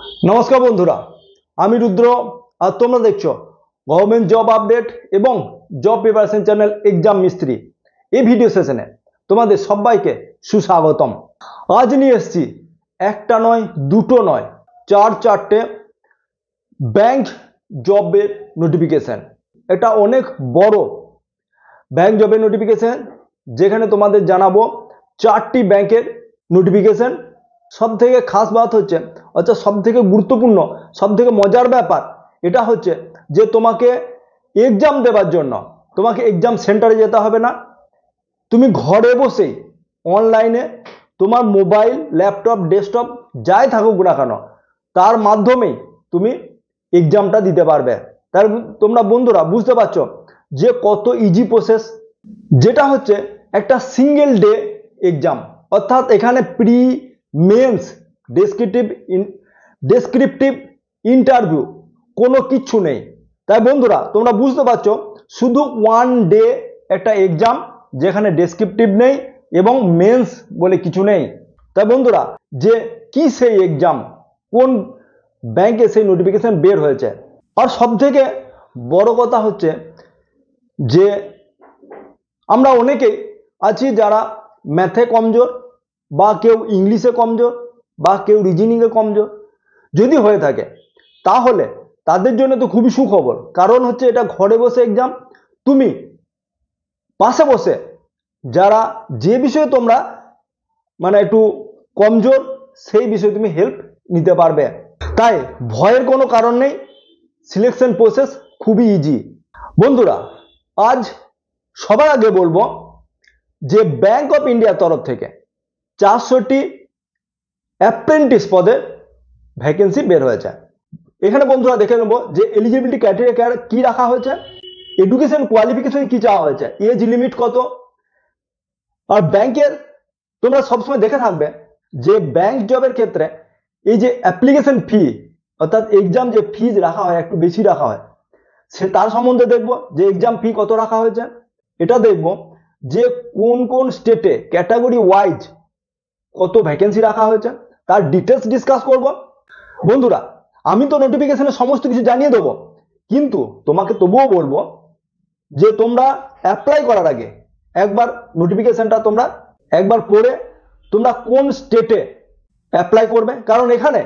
नमस्कार बंधुरा आमी रुद्र और तुम्हारा देखो गवर्नमेंट जब अपडेट एवं जब प्रिपारेशन चैनल एग्जाम मिस्त्री ये भिडियो सेशने तुम्हारे सबाइके सुस्वागतम। आज निये एसेछि एकटा नय दुटो नय चार चारटे बैंक जबेर नोटिफिकेशन। एटा अनेक बड़ो बैंक जबेर नोटिफिकेशन जेखाने तुम्हादेर जानाबो चारटी बैंकेर नोटिफिकेशन। सब থেকে खास बात হচ্ছে অর্থাৎ সব থেকে গুরুত্বপূর্ণ সব থেকে মজার ব্যাপার এটা হচ্ছে যে তোমাকে এক্সাম দেওয়ার জন্য তোমাকে এক্সাম সেন্টারে যেতে হবে না। তুমি ঘরে বসেই অনলাইনে তোমার মোবাইল ল্যাপটপ ডেস্কটপ যাই থাকুক না কেন তার মাধ্যমেই তুমি এক্সামটা দিতে পারবে। তার তোমরা বন্ধুরা বুঝতে পারছো যে কত ইজি প্রসেস, যেটা হচ্ছে একটা সিঙ্গেল ডে এক্সাম। অর্থাৎ এখানে প্রি মেন্স ডেসক্রিপটিভ ইন্টারভিউ কোনো কিছু নেই। তাই বন্ধুরা তোমরা বুঝতে পারছো শুধু ওয়ান ডে একটা এক্সাম যেখানে ডেসক্রিপটিভ নেই এবং মেন্স বলে কিছু নেই। তাই বন্ধুরা যে কি সেই এক্সাম, কোন ব্যাংকে সেই নোটিফিকেশন বের হয়েছে, আর সবথেকে বড় কথা হচ্ছে যে আমরা অনেকেই আছি যারা ম্যাথে কমজোর বা কেউ ইংলিশে কমজোর বা কেউ রিজনিংয়ে কমজোর। যদি হয়ে থাকে তাহলে তাদের জন্য তো খুবই সুখবর, কারণ হচ্ছে এটা ঘরে বসে এক্সাম। তুমি পাশে বসে যারা যে বিষয়ে তোমরা মানে একটু কমজোর সেই বিষয়ে তুমি হেল্প নিতে পারবে। তাই ভয়ের কোনো কারণ নেই, সিলেকশন প্রসেস খুবই ইজি। বন্ধুরা আজ সবার আগে বলবো যে ব্যাংক অফ ইন্ডিয়ার তরফ থেকে 400টি অ্যাপ্রেন্টিস পদে ভ্যাকেন্সি বের হয়েছে। এখানে বন্ধুরা দেখে নেব যে এলিজিবিলিটি ক্রাইটেরিয়া কি রাখা হয়েছে, এডুকেশন কোয়ালিফিকেশন কি চাওয়া হয়েছে, এজ লিমিট কত। আর ব্যাংকের তোমরা সবসময় দেখে থাকবে যে ব্যাংক জবের ক্ষেত্রে এই যে অ্যাপ্লিকেশন ফি অর্থাৎ এক্সাম যে ফিজ রাখা হয় একটু বেশি রাখা হয়, সে তার সম্বন্ধে দেখব যে এক্সাম ফি কত রাখা হয়েছে। এটা দেখব যে কোন কোন স্টেটে ক্যাটাগরি ওয়াইজ কত ভ্যাকেন্সি রাখা হয়েছে, তার ডিটেলস ডিসকাস করব। বন্ধুরা আমি তো নোটিফিকেশনে সমস্ত কিছু জানিয়ে দেবো, কিন্তু তোমাকে তবুও বলবো যে তোমরা অ্যাপ্লাই করার আগে একবার নোটিফিকেশনটা তোমরা একবার পড়ে তোমরা কোন স্টেটে অ্যাপ্লাই করবে, কারণ এখানে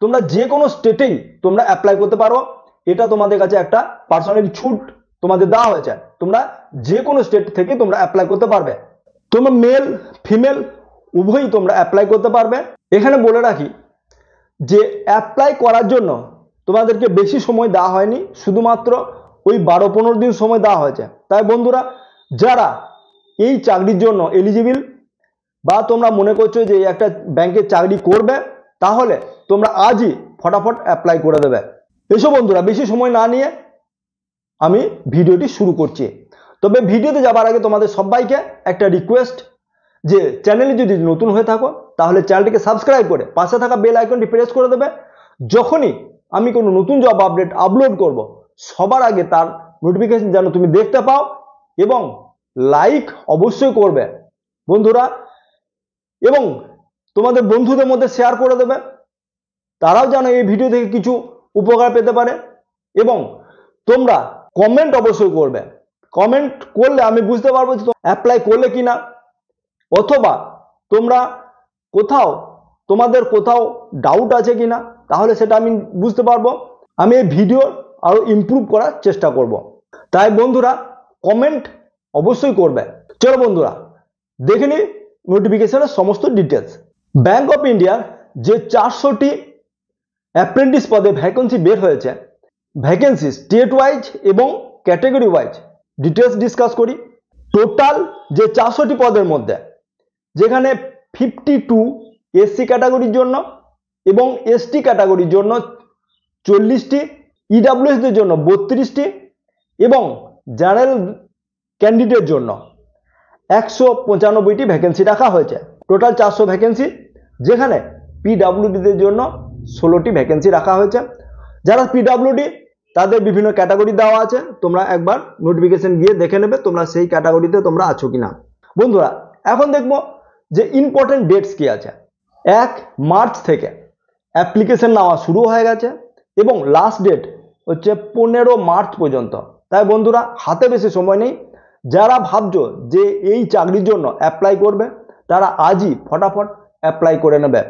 তোমরা যে কোনো স্টেটেই তোমরা অ্যাপ্লাই করতে পারো। এটা তোমাদের কাছে একটা পার্সোনালি ছুট তোমাদের দেওয়া হয়েছে, তোমরা যে কোনো স্টেট থেকে তোমরা অ্যাপ্লাই করতে পারবে। তোমরা মেল ফিমেল উভয়ই তোমরা অ্যাপ্লাই করতে পারবে। এখানে বলে রাখি যে অ্যাপ্লাই করার জন্য তোমাদেরকে বেশি সময় দেওয়া হয়নি, শুধুমাত্র ওই 12-15 দিন সময় দেওয়া হয়েছে। তাই বন্ধুরা যারা এই চাকরির জন্য এলিজিবল বা তোমরা মনে করছো যে একটা ব্যাংকে চাকরি করবে, তাহলে তোমরা আজই ফটাফট অ্যাপ্লাই করে দেবে। এসো বন্ধুরা বেশি সময় না নিয়ে আমি ভিডিওটি শুরু করছি। তবে ভিডিওতে যাবার আগে তোমাদের সবাইকে একটা রিকোয়েস্ট, যে চ্যানেলে যদি নতুন হয়ে থাকো তাহলে চ্যানেলটিকে সাবস্ক্রাইব করে পাশে থাকা বেল আইকনটি প্রেস করে দেবে। যখনই আমি কোনো নতুন জব আপডেট আপলোড করব সবার আগে তার নোটিফিকেশন যেন তুমি দেখতে পাও, এবং লাইক অবশ্যই করবে বন্ধুরা, এবং তোমাদের বন্ধুদের মধ্যে শেয়ার করে দেবে, তারাও যেন এই ভিডিও থেকে কিছু উপকার পেতে পারে। এবং তোমরা কমেন্ট অবশ্যই করবে, কমেন্ট করলে আমি বুঝতে পারবো যে অ্যাপ্লাই করলে কিনা, অথবা তোমরা তোমাদের কোথাও ডাউট আছে কিনা, তাহলে সেটা আমি বুঝতে পারবো। আমি এই ভিডিও আরো ইমপ্রুভ করার চেষ্টা করব। তাই বন্ধুরা কমেন্ট অবশ্যই করবে। চলো বন্ধুরা দেখে নিই নোটিফিকেশনের সমস্ত ডিটেলস। ব্যাংক অফ ইন্ডিয়ার যে 400টি অ্যাপ্রেন্টিস পদে ভ্যাকেন্সি বের হয়েছে, ভ্যাকেন্সি স্টেট ওয়াইজ এবং ক্যাটাগরি ওয়াইজ ডিটেলস ডিসকাস করি। টোটাল যে 400টি পদের মধ্যে যেখানে 52 এসসি ক্যাটাগরির জন্য এবং এসটি ক্যাটাগরির জন্য 40টি, ইডাব্লিউএসদের জন্য 32টি এবং জেনারেল ক্যান্ডিডেটের জন্য 195টি ভ্যাকেন্সি রাখা হয়েছে। টোটাল 400 ভ্যাকেন্সি, যেখানে পিডাব্লিউডিদের জন্য 16টি ভ্যাকেন্সি রাখা হয়েছে। যারা পিডাব্লিউডি তাদের বিভিন্ন ক্যাটাগরি দেওয়া আছে, তোমরা একবার নোটিফিকেশন গিয়ে দেখে নেবে তোমরা সেই ক্যাটাগরিতে তোমরা আছো কিনা। বন্ধুরা এখন দেখবো যে ইম্পর্টেন্ট ডেটস কি আছে। 1 মার্চ থেকে অ্যাপ্লিকেশন নেওয়া শুরু হয়ে গেছে এবং লাস্ট ডেট হচ্ছে 15 মার্চ পর্যন্ত। তাই বন্ধুরা হাতে বেশি সময় নেই, যারা ভাবছো যে এই চাকরির জন্য অ্যাপ্লাই করবে তারা আজই ফটাফট অ্যাপ্লাই করে নেবে।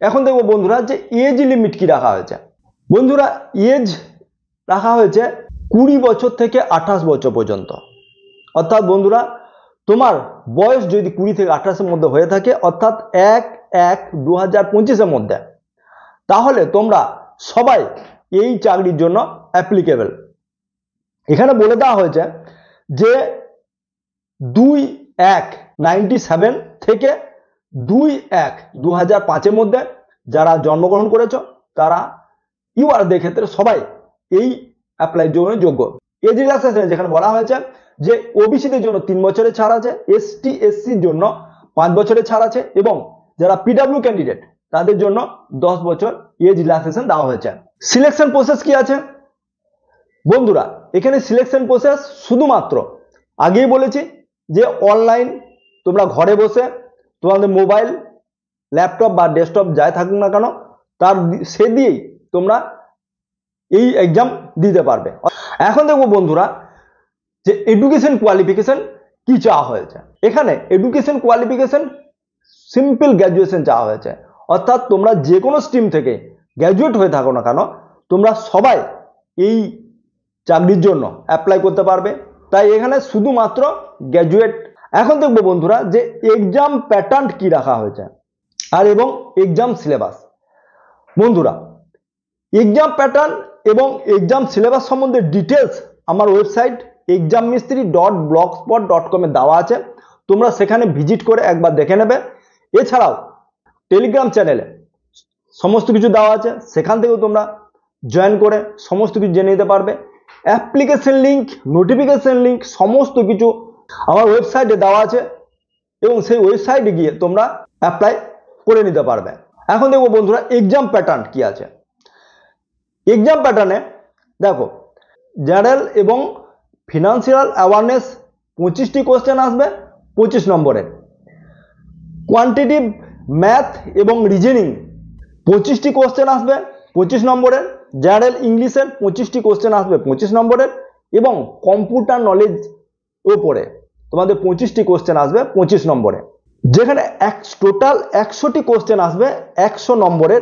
এখন দেখবো বন্ধুরা যে এজ লিমিট কি রাখা হয়েছে। বন্ধুরা এজ রাখা হয়েছে 20 বছর থেকে 28 বছর পর্যন্ত। অর্থাৎ বন্ধুরা তোমার বয়স যদি 20 থেকে 28-এর মধ্যে হয়ে থাকে, অর্থাৎ 1/1/2025-এর মধ্যে, তাহলে তোমরা সবাই এই চাকরির জন্য অ্যাপ্লিকেবল। এখানে বলে দেওয়া হয়েছে যে 2/1/97 থেকে 2/1/2005-এর মধ্যে যারা জন্মগ্রহণ করেছো তারা ইউআরদের ক্ষেত্রে সবাই এই অ্যাপ্লাইয়ের জন্য যোগ্য। এজ রিল্যাক্সেশন যেখানে বলা হয়েছে যে ওবিসিদের জন্য 3 বছরের ছাড় আছে, এসটি এসসির জন্য 5 বছরের ছাড় আছে এবং যারা পিডব্লিউ ক্যান্ডিডেট তাদের জন্য 10 বছর এজ রিল্যাক্সেশন দেওয়া হয়েছে। সিলেকশন প্রসেস কি আছে বন্ধুরা? এখানে সিলেকশন প্রসেস শুধুমাত্র আগেই বলেছি যে অনলাইন, তোমরা ঘরে বসে তোমাদের মোবাইল, ল্যাপটপ বা ডেস্কটপ যাই থাকুক না কেন তার সে দিয়েই তোমরা এই এক্সাম দিতে পারবে। এখন দেখবো বন্ধুরা যে এডুকেশন কোয়ালিফিকেশন কি চাওয়া হয়েছে। এখানে এডুকেশন কোয়ালিফিকেশন সিম্পল গ্র্যাজুয়েশন চাওয়া হয়েছে, অর্থাৎ তোমরা যে কোনো স্ট্রিম থেকে গ্র্যাজুয়েট হয়ে থাকো না কেন তোমরা সবাই এই চাকরির জন্য অ্যাপ্লাই করতে পারবে। তাই এখানে শুধুমাত্র গ্র্যাজুয়েট। এখন দেখবো বন্ধুরা যে এক্সাম প্যাটার্ন কি রাখা হয়েছে আর এবং এক্সাম সিলেবাস। বন্ধুরা এক্সাম প্যাটার্ন এবং এক্সাম সিলেবাস সম্বন্ধে ডিটেলস আমার ওয়েবসাইট exammistry.blogspot.com এ দেওয়া আছে, তোমরা সেখানে ভিজিট করে একবার দেখে নেবে। এছাড়াও টেলিগ্রাম চ্যানেলে সমস্ত কিছু দেওয়া আছে, সেখান থেকেও তোমরা জয়েন করে সমস্ত কিছু জেনে নিতে পারবে। অ্যাপ্লিকেশন লিঙ্ক, নোটিফিকেশন লিঙ্ক সমস্ত কিছু আমার ওয়েবসাইটে দেওয়া আছে এবং সেই ওয়েবসাইটে গিয়ে তোমরা অ্যাপ্লাই করে নিতে পারবে। এখন দেখবো বন্ধুরা এক্সাম প্যাটার্ন কি আছে। এক্সাম প্যাটার্নে দেখো জেনারেল এবং ফিনান্সিয়াল অ্যাওয়ারনেস 25টি কোশ্চেন আসবে 25 নম্বরের। কোয়ান্টিটিভ ম্যাথ এবং রিজনিং 25টি কোশ্চেন আসবে 25 নম্বরের। জেনারেল ইংলিশের 25টি কোশ্চেন আসবে 25 নম্বরের এবং কম্পিউটার নলেজ উপরে তোমাদের 25টি কোশ্চেন আসবে 25 নম্বরে। যেখানে টোটাল 100টি কোশ্চেন আসবে 100 নম্বরের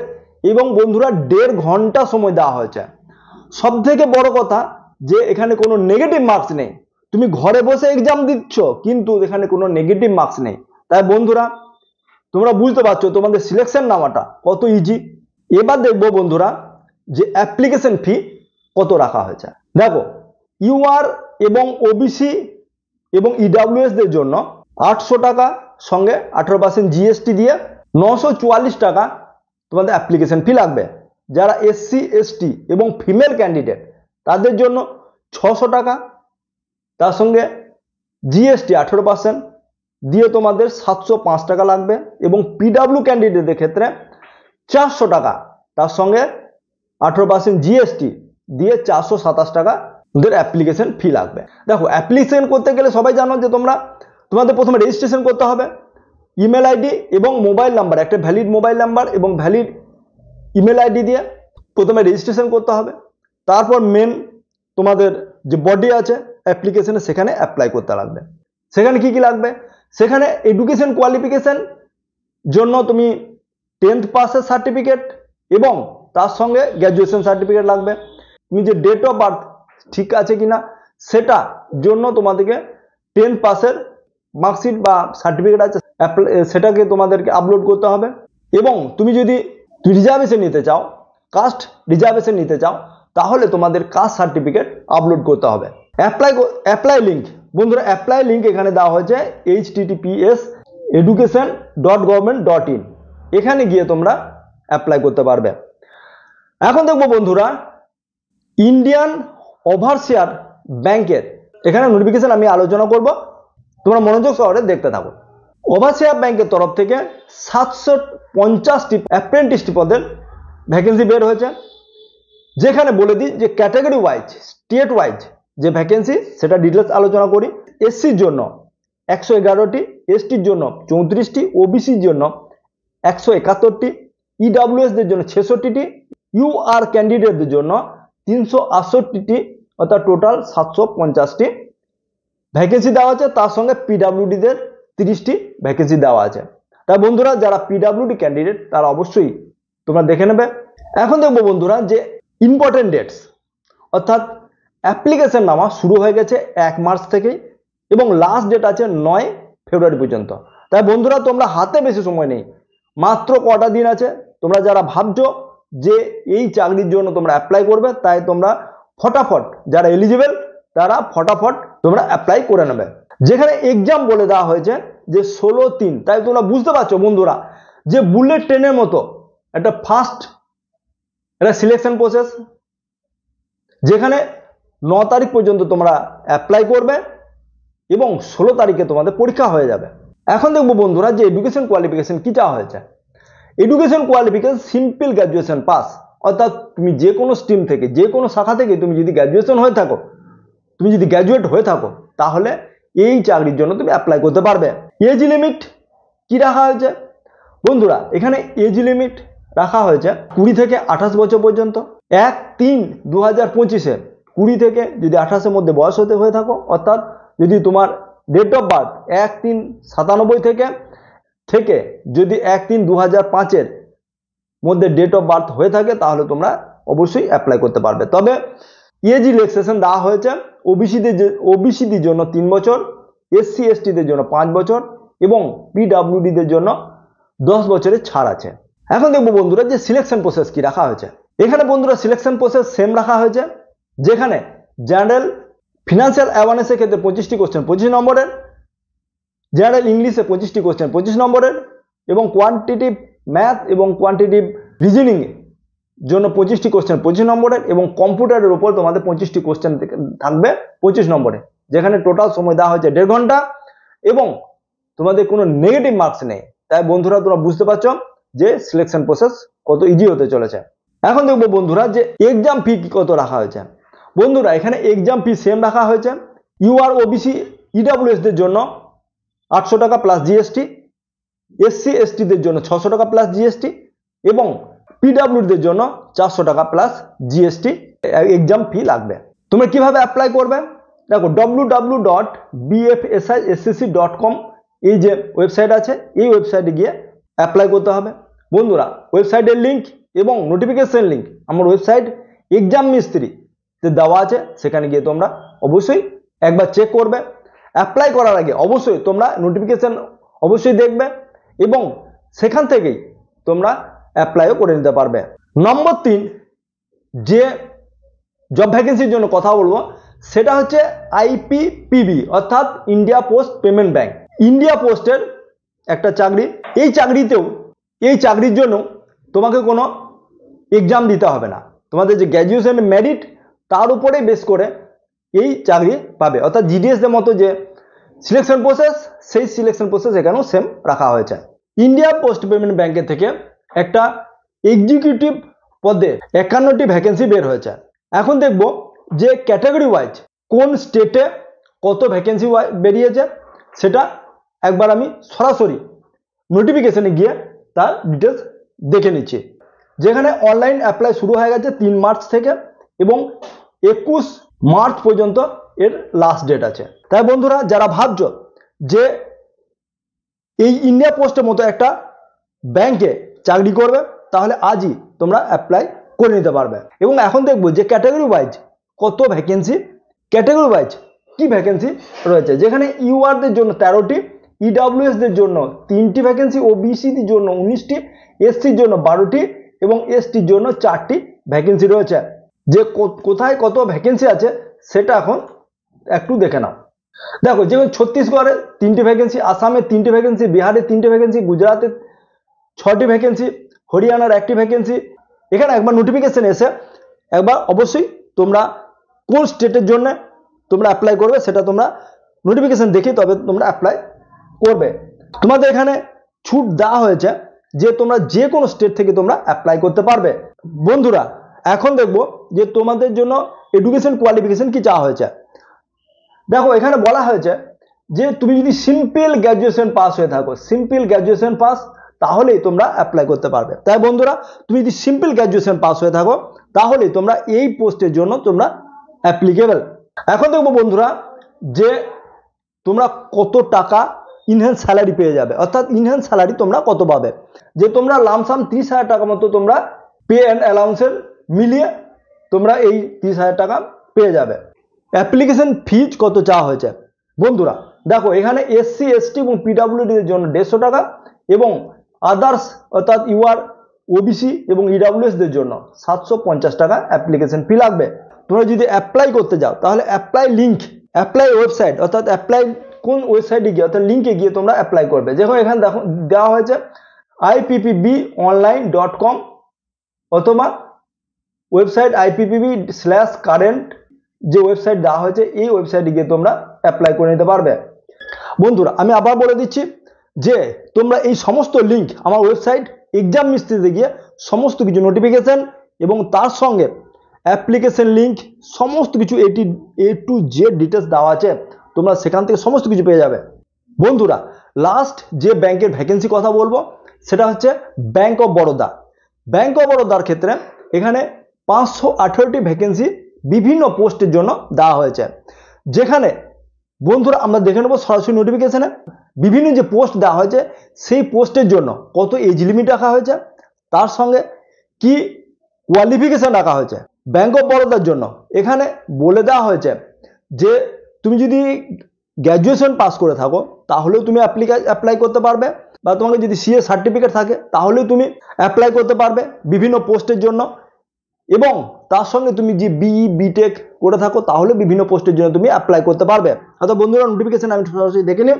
এবং বন্ধুরা 1.5 ঘন্টা সময় দেওয়া হয়েছে। সব থেকে বড় কথা যে এখানে কোনো নেগেটিভ মার্কস নেই, তুমি ঘরে বসে এক্সাম দিচ্ছ কিন্তু এখানে কোনো নেগেটিভ মার্কস নেই। তাই বন্ধুরা তোমরা বুঝতে পারছো তোমাদের সিলেকশন নেওয়াটা কত ইজি। এবার দেখবো বন্ধুরা যে অ্যাপ্লিকেশন ফি কত রাখা হয়েছে। দেখো ইউআর এবং ওবিসি এবং ইডাব্লিউএস দের জন্য 800 টাকা সঙ্গে 18% জিএসটি দিয়ে 944 টাকা তোমাদের অ্যাপ্লিকেশন ফি লাগবে। যারা এসসি এসটি এবং ফিমেল ক্যান্ডিডেট তাদের জন্য 600 টাকা, তার সঙ্গে জিএসটি 18% দিয়ে তোমাদের 705 টাকা লাগবে এবং পিডব্লিউ ক্যান্ডিডেটদের ক্ষেত্রে 400 টাকা, তার সঙ্গে 18% জিএসটি দিয়ে 427 টাকা ওদের অ্যাপ্লিকেশন ফি লাগবে। দেখো অ্যাপ্লিকেশন করতে গেলে সবাই জানো যে তোমাদের প্রথমে রেজিস্ট্রেশন করতে হবে। ইমেল আইডি এবং মোবাইল নাম্বার, একটা ভ্যালিড মোবাইল নাম্বার এবং ভ্যালিড ইমেল আইডি দিয়ে প্রথমে রেজিস্ট্রেশন করতে হবে। তারপর মেন তোমাদের যে বডি আছে অ্যাপ্লিকেশনে সেখানে অ্যাপ্লাই করতে লাগবে। সেখানে কি কি লাগবে? সেখানে এডুকেশন কোয়ালিফিকেশন জন্য তুমি 10th পাসের সার্টিফিকেট এবং তার সঙ্গে গ্র্যাজুয়েশন সার্টিফিকেট লাগবে। তুমি যে ডেট অফ বার্থ ঠিক আছে কিনা সেটা জন্য তোমাদেরকে 10th পাসের মার্কশিট বা সার্টিফিকেট আছে সেটাকে তোমাদেরকে আপলোড করতে হবে। এবং তুমি যদি রিজার্ভেশন নিতে চাও, কাস্ট রিজার্ভেশন নিতে চাও, তাহলে তোমাদের কাস্ট সার্টিফিকেট আপলোড করতে হবে। অ্যাপ্লাই লিঙ্ক বন্ধুরা, অ্যাপ্লাই লিঙ্ক এখানে দেওয়া হয়েছে https://education.government.in, এখানে গিয়ে তোমরা অ্যাপ্লাই করতে পারবে। এখন দেখবো বন্ধুরা ইন্ডিয়ান ওভারসিয়ার ব্যাংকের এখানে নোটিফিকেশন আমি আলোচনা করব, তোমরা মনোযোগ সহকারে দেখতে থাকো। ওভারসিয়ার ব্যাংকের তরফ থেকে 750টি অ্যাপ্রেন্টিসটি পদের ভ্যাকেন্সি বের হয়েছে। যেখানে বলে দিই যে ক্যাটাগরি ওয়াইজ, স্টেট ওয়াইজ যে ভ্যাকেন্সি সেটা ডিটেলস আলোচনা করি। এসসির জন্য 111টি, এসটির জন্য 34টি, ওবিসির জন্য 171টি, EWS দের জন্য 66টি, UR ক্যান্ডিডেটদের জন্য 368টি, অর্থাৎ টোটাল 750টি ভ্যাকেন্সি দেওয়া আছে। তার সঙ্গে PWD দের 30টি ভ্যাকেন্সি দেওয়া আছে। তাই বন্ধুরা যারা PWD ক্যান্ডিডেট তারা অবশ্যই তোমরা দেখে নেবে। এখন দেখবো বন্ধুরা যে ইম্পর্টেন্ট ডেটস, অর্থাৎ অ্যাপ্লিকেশন নামা শুরু হয়ে গেছে 1 মার্চ থেকেই এবং লাস্ট ডেট আছে 9 ফেব্রুয়ারি পর্যন্ত। তাই বন্ধুরা তোমরা হাতে বেশি সময় নেই, মাত্র কটা দিন আছে। তোমরা যারা ভাবছো যে এই চাকরির জন্য তোমরা অ্যাপ্লাই করবে, তাই তোমরা ফটাফট, যারা এলিজিবল তারা ফটাফট তোমরা অ্যাপ্লাই করে নেবে। যেখানে এক্সাম বলে দেওয়া হয়েছে যে 16/3, তাই তোমরা বুঝতে পারছো বন্ধুরা যে বুলেট ট্রেনের মতো একটা ফাস্ট একটা সিলেকশন প্রসেস, যেখানে 9 তারিখ পর্যন্ত তোমরা অ্যাপ্লাই করবে এবং 16 তারিখে তোমাদের পরীক্ষা হয়ে যাবে। এখন দেখবো বন্ধুরা যে এডুকেশন কোয়ালিফিকেশন কি চাওয়া হয়েছে। Education qualification simple graduation pass, অর্থাৎ তুমি যে কোনো স্ট্রিম থেকে, যে কোনো শাখা থেকে তুমি যদি গ্র্যাজুয়েশন হয়ে থাকো, তুমি যদি গ্র্যাজুয়েট হয়ে থাকো, তাহলে এই চাকরির জন্য তুমি অ্যাপ্লাই করতে পারবে। এজ লিমিট কি রাখা হয়েছে বন্ধুরা, এখানে এজ লিমিট রাখা হয়েছে 20 থেকে 28 বছর পর্যন্ত। 1/3/2025 20 থেকে যদি 28-এর মধ্যে বয়স হয়ে থাকো, অর্থাৎ যদি তোমার ডেট অফ বার্থ 1/3/97 থেকে যদি 1/3/2005 মধ্যে ডেট অফ বার্থ হয়ে থাকে, তাহলে তোমরা অবশ্যই অ্যাপ্লাই করতে পারবে। তবে এজ রিল্যাক্সেশন দেওয়া হয়েছে ওবিসিদের জন্য 3 বছর, SC STদের জন্য 5 বছর এবং PWDদের জন্য 10 বছরের ছাড় আছে। এখন দেখবো বন্ধুরা যে সিলেকশন প্রসেস কি রাখা হয়েছে। এখানে বন্ধুরা সিলেকশন প্রসেস সেম রাখা হয়েছে, যেখানে জেনারেল ফিনান্সিয়াল অ্যাওয়ারনেসের ক্ষেত্রে 25টি কোশ্চেন 25 নম্বরের, জেনারেল ইংলিশে 25টি কোশ্চেন 25 নম্বরের এবং কোয়ান্টিটিভ ম্যাথ এবং কোয়ান্টিটিভ রিজনিং জন্য 25টি কোশ্চেন 25 নম্বরের এবং কম্পিউটারের উপর তোমাদের 25টি কোশ্চেন থাকবে 25 নম্বরে, যেখানে টোটাল সময় দেওয়া হয়েছে 1.5 ঘন্টা এবং তোমাদের কোনো নেগেটিভ মার্কস নেই। তাই বন্ধুরা তোমরা বুঝতে পারছো যে সিলেকশন প্রসেস কত ইজি হতে চলেছে। এখন দেখবো বন্ধুরা যে এক্সাম ফি কত রাখা হয়েছে। বন্ধুরা এখানে এক্সাম ফি সেম রাখা হয়েছে। UR OBC EWS দের জন্য 800 টাকা প্লাস GST, SC STদের জন্য 600 টাকা প্লাস GST এবং PWD দের জন্য 400 টাকা প্লাস GST এক্সাম ফি লাগবে। তোমরা কিভাবে অ্যাপ্লাই করবে দেখো, www.bfsissc.com এই যে ওয়েবসাইট আছে, এই ওয়েবসাইটে গিয়ে অ্যাপ্লাই করতে হবে। বন্ধুরা ওয়েবসাইটের লিঙ্ক এবং নোটিফিকেশন লিঙ্ক আমার ওয়েবসাইট এক্সাম মিস্ত্রিতে দেওয়া আছে, সেখানে গিয়ে তোমরা অবশ্যই একবার চেক করবে। অ্যাপ্লাই করার আগে অবশ্যই তোমরা নোটিফিকেশন অবশ্যই দেখবে এবং সেখান থেকেই তোমরা অ্যাপ্লাইও করে নিতে পারবে। নম্বর 3 যে জব ভ্যাকেন্সির জন্য কথা বলবো সেটা হচ্ছে IPPB, অর্থাৎ India post payment bank. India পোস্টের একটা চাকরি। এই চাকরির জন্য তোমাকে কোনো এক্সাম দিতে হবে না, তোমাদের যে গ্র্যাজুয়েশন মেরিট তার উপরে বেস করে এই চাকরি পাবে, অর্থাৎ GDS দের মতো যে সিলেকশন প্রসেস, সেই সিলেকশন প্রসেস এখানেও সেম রাখা হয়েছে। ইন্ডিয়া পোস্ট পেমেন্ট ব্যাংকের থেকে একটা এক্সিকিউটিভ পদে 51টি ভ্যাকেন্সি বের হয়েছে। এখন দেখব যে ক্যাটাগরি ওয়াইজ কোন স্টেটে কত ভ্যাকেন্সি বেরিয়েছে, সেটা একবার আমি সরাসরি নোটিফিকেশনে গিয়ে তার ডিটেলস দেখে নিচ্ছি। যেখানে অনলাইন অ্যাপ্লাই শুরু হয়ে গেছে 3 মার্চ থেকে এবং 21 মার্চ পর্যন্ত এর লাস্ট ডেট আছে। তাই বন্ধুরা যারা ভাবছো যে এই ইন্ডিয়া পোস্টের মতো একটা ব্যাংকে চাকরি করবে, তাহলে আজই তোমরা অ্যাপ্লাই করে নিতে পারবে। এবং এখন দেখবো যে ক্যাটাগরি ওয়াইজ কত ভ্যাকেন্সি, ক্যাটাগরি ওয়াইজ কি ভ্যাকেন্সি রয়েছে। যেখানে UR দের জন্য 13টি, EWS দের জন্য 3টি ভ্যাকেন্সি, OBCদের জন্য 19টি, SCর জন্য 12টি এবং STর জন্য 4টি ভ্যাকেন্সি রয়েছে। যে কোথায় কত ভ্যাকেন্সি আছে সেটা এখন একটু দেখে নাও। দেখো যেমন ছত্তিশগড়ে 3টি ভ্যাকেন্সি, আসামে 3টি ভ্যাকেন্সি, বিহারে 3টি ভ্যাকেন্সি, গুজরাটে 6টি ভ্যাকেন্সি, হরিয়ানার 1টি ভ্যাকেন্সি। এখানে একবার নোটিফিকেশন এসে একবার অবশ্যই তোমরা কোন স্টেটের জন্য তোমরা অ্যাপ্লাই করবে সেটা তোমরা নোটিফিকেশন দেখে তবে তোমরা অ্যাপ্লাই করবে। তোমাদের এখানে ছুট দেওয়া হয়েছে যে তোমরা যে কোনো স্টেট থেকে তোমরা অ্যাপ্লাই করতে পারবে। বন্ধুরা এখন দেখবো যে তোমাদের জন্য এডুকেশন কোয়ালিফিকেশন কি চাওয়া হয়েছে। দেখো এখানে বলা হয়েছে যে তুমি যদি সিম্পল গ্র্যাজুয়েশন পাস হয়ে থাকো, সিম্পল গ্র্যাজুয়েশন পাস, তাহলেই তোমরা অ্যাপ্লাই করতে পারবে। তাই বন্ধুরা, তুমি যদি সিম্পল গ্র্যাজুয়েশন পাস হয়ে থাকো তাহলেই তোমরা এই পোস্টের জন্য তোমরা অ্যাপ্লিকেবল। এখন দেখবো বন্ধুরা যে তোমরা কত টাকা ইনহ্যান্স স্যালারি পেয়ে যাবে, অর্থাৎ ইনহ্যান্স স্যালারি তোমরা কত পাবে। যে তোমরা লামসাম 30,000 টাকা মতো তোমরা পে অ্যান্ড অ্যালাউন্সের মিলিয়ে তোমরা এই 30,000 টাকা পেয়ে যাবে। অ্যাপ্লিকেশন ফিজ কত চাওয়া হয়েছে বন্ধুরা, দেখো এখানে এসসি এসটি এবং পিডাব্লিউডি এর জন্য 150 টাকা এবং আদার্স অর্থাৎ ইউআর ওবিসি এবং ইডাব্লিউএস দের জন্য 750 টাকা অ্যাপ্লিকেশন ফি লাগবে। তোমরা যদি অ্যাপ্লাই করতে যাও তাহলে অ্যাপ্লাই লিঙ্ক, অ্যাপ্লাই ওয়েবসাইট অর্থাৎ অ্যাপ্লাই কোন ওয়েবসাইটে গিয়ে অর্থাৎ লিঙ্কে গিয়ে তোমরা অ্যাপ্লাই করবে। যেমন এখানে দেখো দেওয়া হয়েছে ippbonline.com অথবা ওয়েবসাইট IPPB/current যে ওয়েবসাইট দেওয়া হয়েছে এই ওয়েবসাইটে গিয়ে তোমরা অ্যাপ্লাই করে নিতে পারবে। বন্ধুরা আমি আবার বলে দিচ্ছি যে তোমরা এই সমস্ত লিঙ্ক আমার ওয়েবসাইট এক্সাম মিস্ত্রিতে গিয়ে সমস্ত কিছু নোটিফিকেশন এবং তার সঙ্গে অ্যাপ্লিকেশন লিঙ্ক সমস্ত কিছু A to Z ডিটেলস দেওয়া আছে, তোমরা সেখান থেকে সমস্ত কিছু পেয়ে যাবে। বন্ধুরা লাস্ট যে ব্যাংকের ভ্যাকেন্সি কথা বলবো সেটা হচ্ছে bank of Baroda. Bank of বরোদার ক্ষেত্রে এখানে 518টি ভ্যাকেন্সি বিভিন্ন পোস্টের জন্য দেওয়া হয়েছে। যেখানে বন্ধুরা আমরা দেখে নেব সরাসরি নোটিফিকেশনে বিভিন্ন যে পোস্ট দেওয়া হয়েছে সেই পোস্টের জন্য কত এজ লিমিট রাখা হয়েছে, তার সঙ্গে কি কোয়ালিফিকেশন রাখা হয়েছে। ব্যাংক অফ বরোদার জন্য এখানে বলে দেওয়া হয়েছে যে তুমি যদি গ্র্যাজুয়েশন পাস করে থাকো তাহলেও তুমি অ্যাপ্লাই করতে পারবে, বা তোমাকে যদি সিএ সার্টিফিকেট থাকে তাহলেও তুমি অ্যাপ্লাই করতে পারবে বিভিন্ন পোস্টের জন্য, এবং তার সঙ্গে তুমি যে বিই বিটেক করে থাকো তাহলে বিভিন্ন পোস্টের জন্য তুমি অ্যাপ্লাই করতে পারবে। অর্থাৎ বন্ধুরা নোটিফিকেশন আমি সরাসরি দেখে নিই।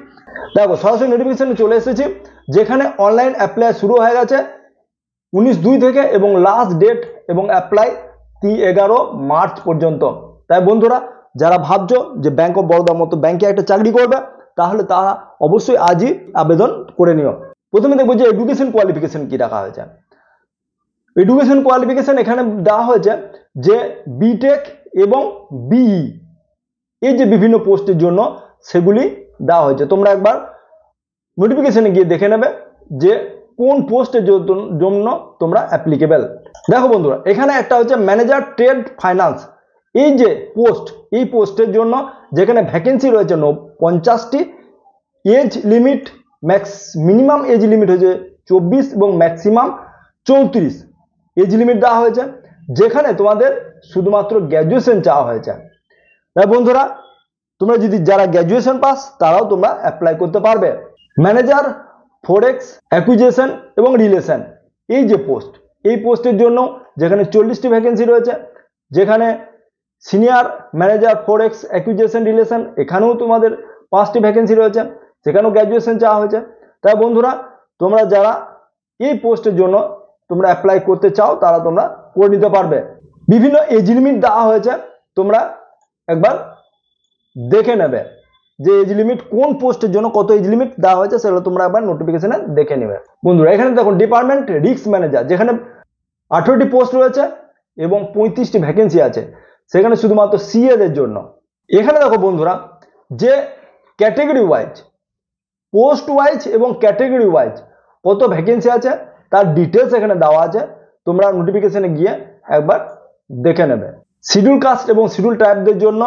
দেখো সরাসরি নোটিফিকেশনে চলে এসেছি, যেখানে অনলাইন অ্যাপ্লাই শুরু হয়ে গেছে 19/2 থেকে এবং লাস্ট ডেট এবং অ্যাপ্লাই 11 মার্চ পর্যন্ত। তাই বন্ধুরা যারা ভাবছো যে ব্যাংক অফ বরোদার মতো ব্যাংকে একটা চাকরি করবে তাহলে তারা অবশ্যই আজই আবেদন করে নিও। প্রথমে দেখবো যে এডুকেশন কোয়ালিফিকেশন কি রাখা হয়েছে। এডুকেশন কোয়ালিফিকেশন এখানে দেওয়া হয়েছে যে বিটেক এবং বিই এই যে বিভিন্ন পোস্টের জন্য সেগুলি দেওয়া হয়েছে। তোমরা একবার নোটিফিকেশনে গিয়ে দেখে নেবে যে কোন পোস্টের জন্য তোমরা অ্যাপ্লিকেবল। দেখো বন্ধুরা এখানে একটা হচ্ছে ম্যানেজার ট্রেড ফাইন্যান্স, এই যে পোস্ট এই পোস্টের জন্য যেখানে ভ্যাকেন্সি রয়েছে 50টি, age limit minimum age limit হয়েছে 24 এবং ম্যাক্সিমাম 34 এজ লিমিট দেওয়া হয়েছে, যেখানে তোমাদের শুধুমাত্র গ্র্যাজুয়েশন চাওয়া হয়েছে। তাই বন্ধুরা তোমরা যদি যারা গ্র্যাজুয়েশন পাস তারাও তোমরা অ্যাপ্লাই করতে পারবে। ম্যানেজার ফরেক্স অ্যাকুইজিশন এবং রিলেশন এই যে পোস্ট এই পোস্টের জন্য যেখানে 40টি ভ্যাকেন্সি রয়েছে, যেখানে সিনিয়র ম্যানেজার ফরেক্স অ্যাকুইজিশন রিলেশন এখানেও তোমাদের 5টি ভ্যাকেন্সি রয়েছে, সেখানেও গ্র্যাজুয়েশন চাওয়া হয়েছে। তাই বন্ধুরা তোমরা যারা এই পোস্টের জন্য তোমরা অ্যাপ্লাই করতে চাও তারা তোমরা করে নিতে পারবে। বিভিন্ন এজ লিমিট দেওয়া হয়েছে, তোমরা একবার দেখে নেবে যে এজ লিমিট কোন পোস্টের জন্য কত এজ লিমিট দেওয়া হয়েছে সেগুলো তোমরা একবার নোটিফিকেশনে দেখে নেবে। বন্ধুরা এখানে দেখো ডিপার্টমেন্ট রিস্ক ম্যানেজার, যেখানে 18টি পোস্ট রয়েছে এবং 35টি ভ্যাকেন্সি আছে, সেখানে শুধুমাত্র সিএ দের জন্য। এখানে দেখো বন্ধুরা যে ক্যাটেগরি ওয়াইজ, পোস্ট ওয়াইজ এবং ক্যাটেগরি ওয়াইজ কত ভ্যাকেন্সি আছে তার ডিটেলস এখানে দেওয়া আছে, তোমরা নোটিফিকেশনে গিয়ে একবার দেখে নেবে। শিডিউল কাস্ট এবং শিডিউল ট্রাইবদের জন্য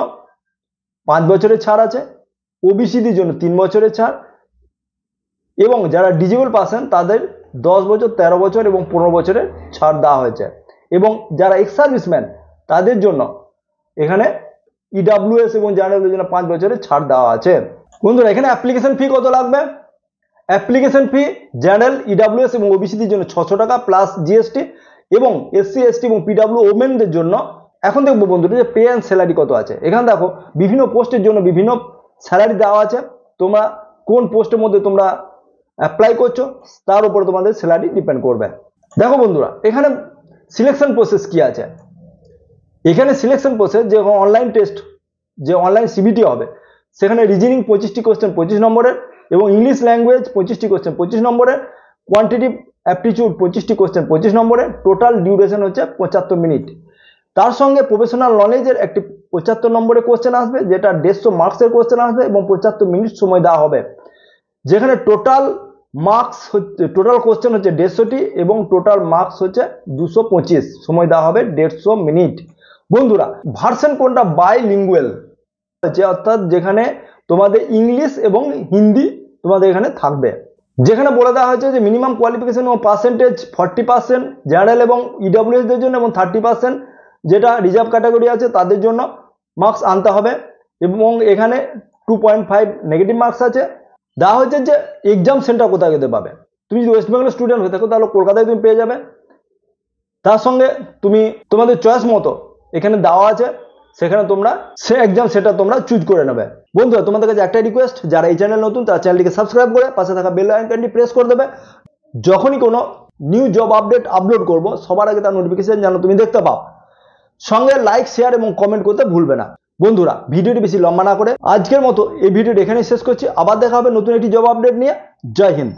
5 বছরের ছাড় আছে, ওবিসিদের জন্য 3 বছরের ছাড়, এবং যারা ডিজেবল পার্সন তাদের 10 বছর, 13 বছর এবং 15 বছরের ছাড় দেওয়া হয়েছে, এবং যারা এক্স সার্ভিসম্যান তাদের জন্য এখানে ইডাব্লিউএস এবং জেনারেলদের জন্য 5 বছরের ছাড় দেওয়া আছে। বন্ধুরা এখানে অ্যাপ্লিকেশন ফি কত লাগবে? অ্যাপ্লিকেশন ফি জেনারেল, ইডাব্লিউএস এবং ওবিসিদের জন্য 600 টাকা প্লাস জিএসটি, এবং এসসি এসটি এবং পিডাব্লিউ ওমেনদের জন্য। এখন দেখবো বন্ধুরা যে পে অ্যান্ড স্যালারি কত আছে। এখানে দেখো বিভিন্ন পোস্টের জন্য বিভিন্ন স্যালারি দেওয়া আছে, তোমরা কোন পোস্টের মধ্যে তোমরা অ্যাপ্লাই করছো তার উপরে তোমাদের স্যালারি ডিপেন্ড করবে। দেখো বন্ধুরা এখানে সিলেকশন প্রসেস কি আছে। এখানে সিলেকশন প্রসেস যে অনলাইন টেস্ট, যে অনলাইন সিবিটি হবে, সেখানে রিজনিং 25টি কোশ্চেন 25 নম্বরের, এবং ইংলিশ ল্যাঙ্গুয়েজ 25টি কোশ্চেন 25 নম্বরের, কোয়ান্টিটিভ অ্যাপটিটিউড 25টি কোশ্চেন 25 নম্বরের, টোটাল ডিউরেশন হচ্ছে 75 মিনিট। তার সঙ্গে প্রফেশনাল নলেজের একটি 75 নম্বরের কোশ্চেন আসবে, যেটা 150 মার্কসের কোশ্চেন আসবে এবং 75 মিনিট সময় দেওয়া হবে, যেখানে টোটাল মার্কস হচ্ছে, টোটাল কোশ্চেন হচ্ছে 150 এবং টোটাল মার্কস হচ্ছে 225। সময় দেওয়া হবে 150 মিনিট। বন্ধুরা ভার্সন কোনটা? বাইলিঙ্গুয়াল আছে, অর্থাৎ যেখানে তোমাদের ইংলিশ এবং হিন্দি তোমাদের এখানে থাকবে। যেখানে বলে দেওয়া হয়েছে যে মিনিমাম কোয়ালিফিকেশন ও পার্সেন্টেজ 40% জেনারেল এবং ইডব্লিউএস দের জন্য এবং 30% যেটা রিজার্ভ ক্যাটাগরি আছে তাদের জন্য মার্কস আনতে হবে। এবং এখানে 2.5 নেগেটিভ মার্কস আছে। দেওয়া হচ্ছে যে এক্সাম সেন্টার কোথায় যেতে পাবে। তুমি যদি ওয়েস্ট বেঙ্গলের স্টুডেন্ট হয়ে থাকো তাহলে কলকাতায় তুমি পেয়ে যাবে। তার সঙ্গে তুমি তোমাদের চয়েস মতো এখানে দেওয়া আছে, সেখানে তোমরা সে এক্সাম সেটা তোমরা চুজ করে নেবে। বন্ধুরা তোমাদের কাছে একটাই রিকোয়েস্ট, যারা এই চ্যানেল নতুন তারা চ্যানেলটিকে সাবস্ক্রাইব করে পাশে থাকা বেল আইকনটি প্রেস করে দেবে। যখনই কোনো নিউ জব আপডেট আপলোড করব সবার আগে তার নোটিফিকেশন যেন তুমি দেখতে পাও। সঙ্গে লাইক, শেয়ার এবং কমেন্ট করতে ভুলবে না। বন্ধুরা ভিডিওটি বেশি লম্বা না করে আজকের মতো এই ভিডিওটি এখানেই শেষ করছি। আবার দেখা হবে নতুন একটি জব আপডেট নিয়ে। জয় হিন্দ।